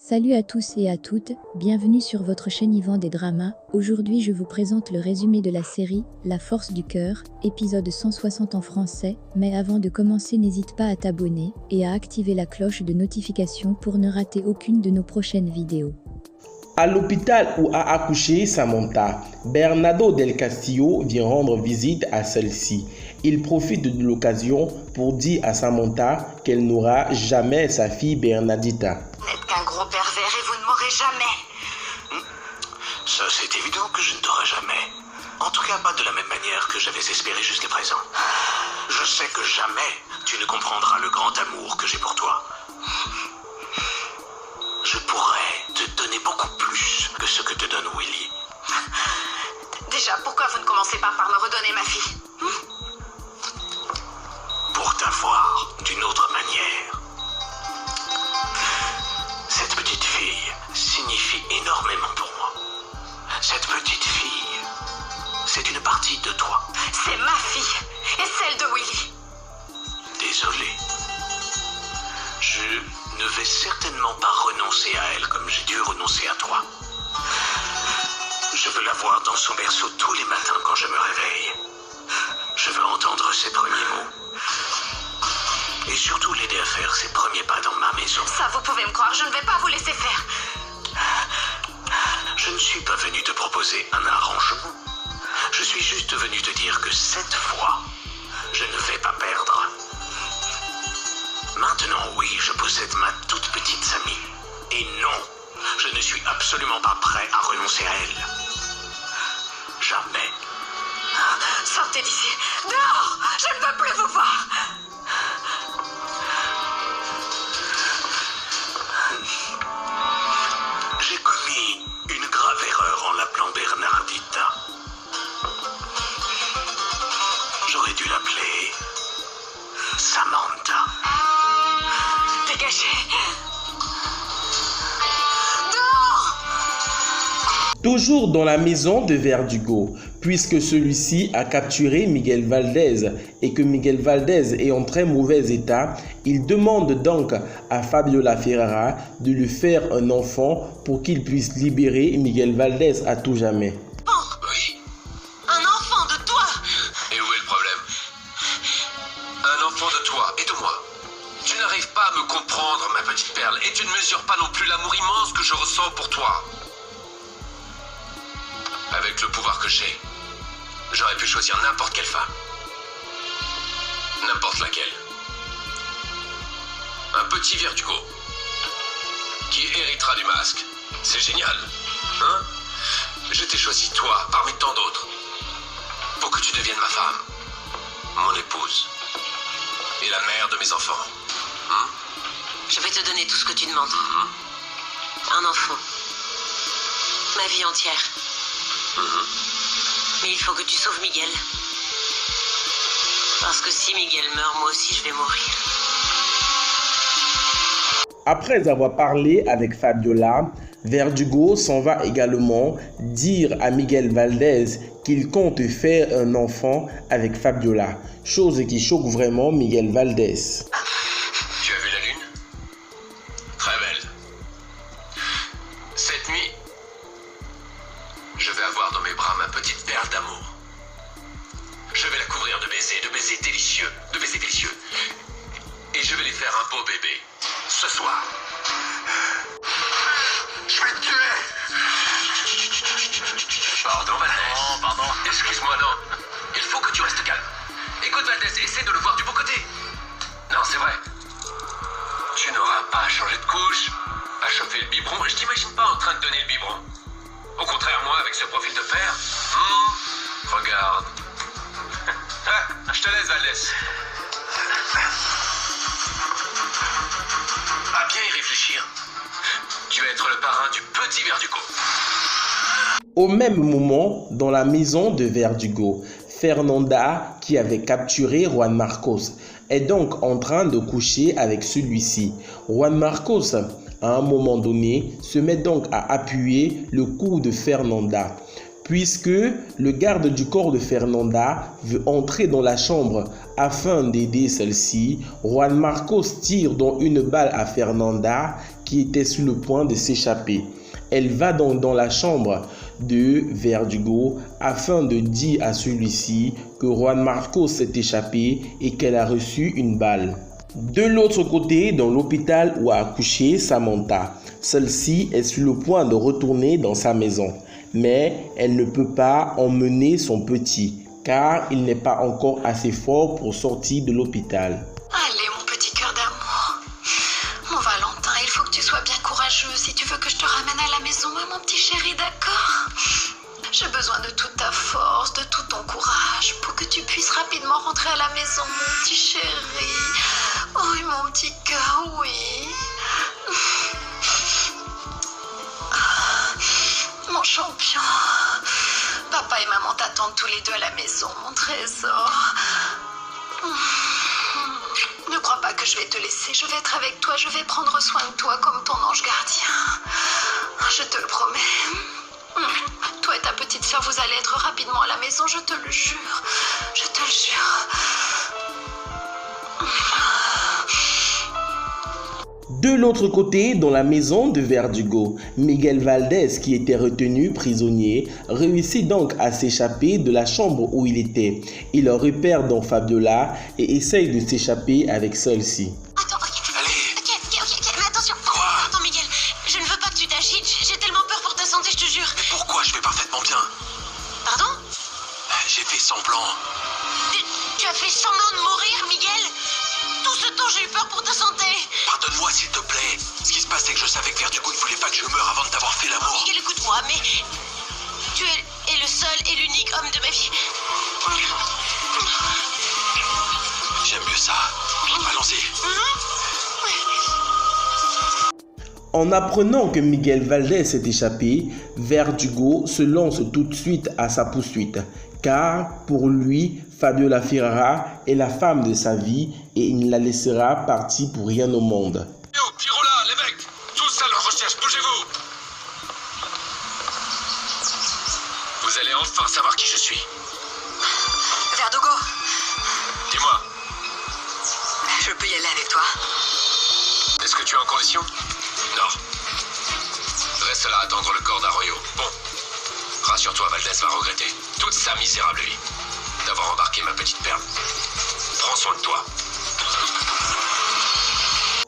Salut à tous et à toutes, bienvenue sur votre chaîne Yvan des Dramas. Aujourd'hui je vous présente le résumé de la série La Force du Cœur, épisode 160 en français, mais avant de commencer n'hésite pas à t'abonner et à activer la cloche de notification pour ne rater aucune de nos prochaines vidéos. À l'hôpital où a accouché Samantha, Bernardo del Castillo vient rendre visite à celle-ci. Il profite de l'occasion pour dire à Samantha qu'elle n'aura jamais sa fille Bernardita. Vous n'êtes qu'un gros pervers et vous ne m'aurez jamais. Ça, c'est évident que je ne t'aurai jamais. En tout cas, pas de la même manière que j'avais espéré jusqu'à présent. Je sais que jamais tu ne comprendras le grand amour que j'ai pour toi. Je pourrais te donner beaucoup plus que ce que te donne Willy. Déjà, pourquoi vous ne commencez pas par me redonner ma fille? Pour t'avoir d'une autre manière. Cette petite fille signifie énormément pour moi. Cette petite fille, c'est une partie de toi. C'est ma fille et celle de Willy. Désolé. Je ne vais certainement pas renoncer à elle comme j'ai dû renoncer à toi. Je veux la voir dans son berceau tous les matins quand je me réveille. Je veux entendre ses premiers mots. Et surtout l'aider à faire ses premiers pas dans ma maison. Ça, vous pouvez me croire, je ne vais pas vous laisser faire. Je ne suis pas venu te proposer un arrangement. Je suis juste venu te dire que cette fois, je ne vais pas perdre. Maintenant, oui, je possède ma toute petite Sammy. Et non, je ne suis absolument pas prêt à renoncer à elle. Jamais. Sortez d'ici. Dehors! Je ne veux plus vous voir. J'ai commis une grave erreur en l'appelant Bernardita. J'aurais dû l'appeler Samantha. Dégagez. Dehors! Toujours dans la maison de Verdugo, puisque celui-ci a capturé Miguel Valdez et que Miguel Valdez est en très mauvais état, il demande donc à Fabiola Ferrara de lui faire un enfant pour qu'il puisse libérer Miguel Valdez à tout jamais. Oui. Un enfant de toi! Et où est le problème? Un enfant de toi et de moi. Tu n'arrives pas à me comprendre, ma petite perle, et tu ne mesures pas non plus l'amour immense que je ressens pour toi. Avec le pouvoir que j'ai, j'aurais pu choisir n'importe quelle femme. N'importe laquelle. Un petit Verdugo qui héritera du masque. C'est génial, hein? Je t'ai choisi toi parmi tant d'autres pour que tu deviennes ma femme, mon épouse et la mère de mes enfants. Je vais te donner tout ce que tu demandes. Un enfant. Ma vie entière. Mais il faut que tu sauves Miguel. Parce que si Miguel meurt, moi aussi je vais mourir. Après avoir parlé avec Fabiola, Verdugo s'en va également dire à Miguel Valdez qu'il compte faire un enfant avec Fabiola, chose qui choque vraiment Miguel Valdez. Tu as vu la lune? Très belle. Cette nuit, je vais avoir dans mes bras ma petite perle d'amour. Je vais la couvrir de baisers délicieux, Et je vais lui faire un beau bébé, ce soir. Je vais te tuer! Pardon, Valdez. Oh, pardon. Excuse-moi, non. Il faut que tu restes calme. Écoute, Valdez, essaie de le voir du bon côté. Non, c'est vrai. Tu n'auras pas à changer de couche, à chauffer le biberon. Je t'imagine pas en train de donner le biberon. Au contraire, moi, avec ce profil de fer, regarde. Je te laisse, Valdez. À bien y réfléchir. Tu vas être le parrain du petit Verdugo. Au même moment, dans la maison de Verdugo, Fernanda, qui avait capturé Juan Marcos, est donc en train de coucher avec celui-ci. Juan Marcos, à un moment donné, se met donc à appuyer le cou de Fernanda, puisque le garde du corps de Fernanda veut entrer dans la chambre afin d'aider celle-ci. Juan Marcos tire donc une balle à Fernanda qui était sur le point de s'échapper. Elle va donc dans la chambre de Verdugo afin de dire à celui-ci que Juan Marcos s'est échappé et qu'elle a reçu une balle. De l'autre côté, dans l'hôpital où a accouché Samantha, celle-ci est sur le point de retourner dans sa maison, mais elle ne peut pas emmener son petit car il n'est pas encore assez fort pour sortir de l'hôpital. Allez, mon petit cœur d'amour. Mon Valentin, il faut que tu sois bien courageux si tu veux que je te ramène à la maison, hein, mon petit chéri, d'accord? J'ai besoin de toute ta force, de tout ton courage pour que tu puisses rapidement rentrer à la maison, mon petit chéri. Oui, mon petit cœur, oui. Mon champion. Papa et maman t'attendent tous les deux à la maison, mon trésor. Ne crois pas que je vais te laisser. Je vais être avec toi. Je vais prendre soin de toi comme ton ange gardien. Je te le promets. Toi et ta petite sœur, vous allez être rapidement à la maison. Je te le jure. Je te le jure. De l'autre côté, dans la maison de Verdugo, Miguel Valdez, qui était retenu prisonnier, réussit donc à s'échapper de la chambre où il était. Il repère donc Fabiola et essaye de s'échapper avec celle-ci. Attends, ok, mais attention. Quoi? Attends, Miguel, je ne veux pas que tu t'agites. J'ai tellement peur pour ta santé, je te jure. Pourquoi? Je vais parfaitement bien. Pardon? J'ai fait semblant. Tu as fait semblant de mourir, Miguel? Tout ce temps, j'ai eu peur pour ta santé. Pardonne-moi s'il te plaît. Ce qui se passe, c'est que je savais que Verdugo, il voulait pas que je meure avant de t'avoir fait l'amour. Miguel, écoute-moi, mais tu es le seul et l'unique homme de ma vie. J'aime mieux ça. Allons-y. En apprenant que Miguel Valdez s'est échappé, Verdugo se lance tout de suite à sa poursuite, car pour lui, Fabiola Ferrara est la femme de sa vie et il ne la laissera partir pour rien au monde. Yo, Pirola, les mecs, tous à leur recherche, bougez-vous. Vous allez enfin savoir qui je suis. Verdugo, Dis-moi, je peux y aller avec toi? est-ce que tu es en condition? Non. Reste là à attendre le corps d'Arroyo. Bon. Rassure-toi, Valdez va regretter toute sa misérable vie d'avoir embarqué ma petite perle. Prends soin de toi.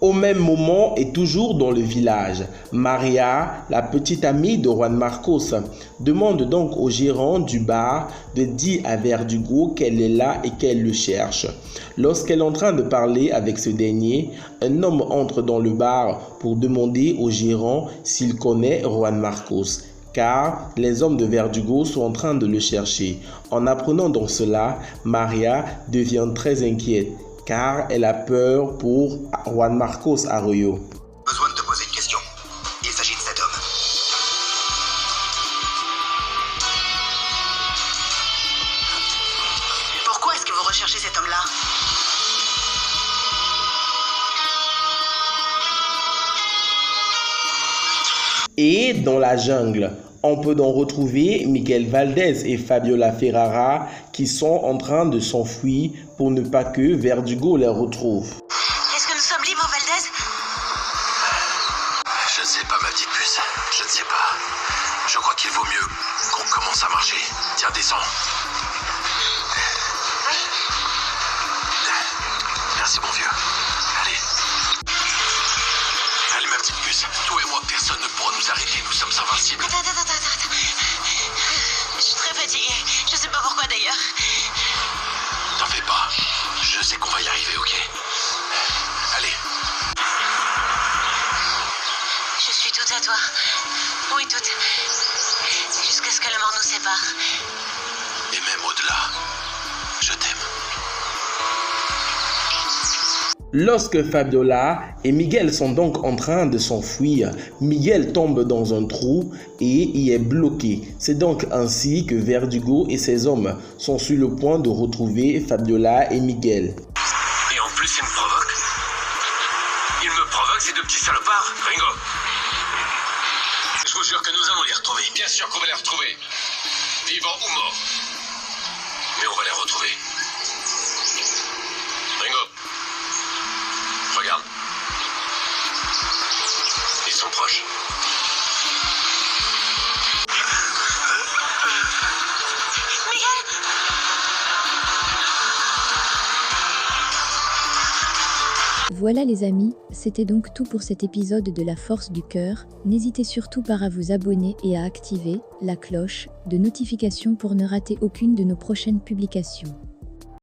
Au même moment et toujours dans le village, Maria, la petite amie de Juan Marcos, demande donc au gérant du bar de dire à Verdugo qu'elle est là et qu'elle le cherche. Lorsqu'elle est en train de parler avec ce dernier, un homme entre dans le bar pour demander au gérant s'il connaît Juan Marcos, car les hommes de Verdugo sont en train de le chercher. En apprenant donc cela, Maria devient très inquiète, car elle a peur pour Juan Marcos Arroyo. Besoin de te poser une question. Il s'agit de cet homme. Pourquoi est-ce que vous recherchez cet homme-là? Et dans la jungle, on peut donc retrouver Miguel Valdez et Fabiola Ferrara qui sont en train de s'enfuir pour ne pas que Verdugo les retrouve. Est-ce que nous sommes libres, Valdez? Je ne sais pas, ma petite puce. Je ne sais pas. Je crois qu'il vaut mieux qu'on commence à marcher. Tiens, descends. Merci, mon vieux. Allez. Allez, ma petite puce. Toi et moi, personne ne pourra nous arrêter. Nous sommes invincibles. Attends. Je suis très fatiguée. Je sais pas pourquoi d'ailleurs. T'en fais pas. Je sais qu'on va y arriver, ok? Allez. Je suis toute à toi. Oui, toute. Jusqu'à ce que la mort nous sépare. Et même au-delà, je t'aime. Lorsque Fabiola et Miguel sont donc en train de s'enfuir, Miguel tombe dans un trou et y est bloqué. C'est donc ainsi que Verdugo et ses hommes sont sur le point de retrouver Fabiola et Miguel. Et en plus, il me provoque. Il me provoque, ces deux petits salopards. Ringo. Je vous jure que nous allons les retrouver. Bien sûr qu'on va les retrouver. Vivants ou morts. Mais on va les retrouver. Ringo. Regarde. sont proches. Voilà les amis, c'était donc tout pour cet épisode de La Force du Cœur. N'hésitez surtout pas à vous abonner et à activer la cloche de notification pour ne rater aucune de nos prochaines publications.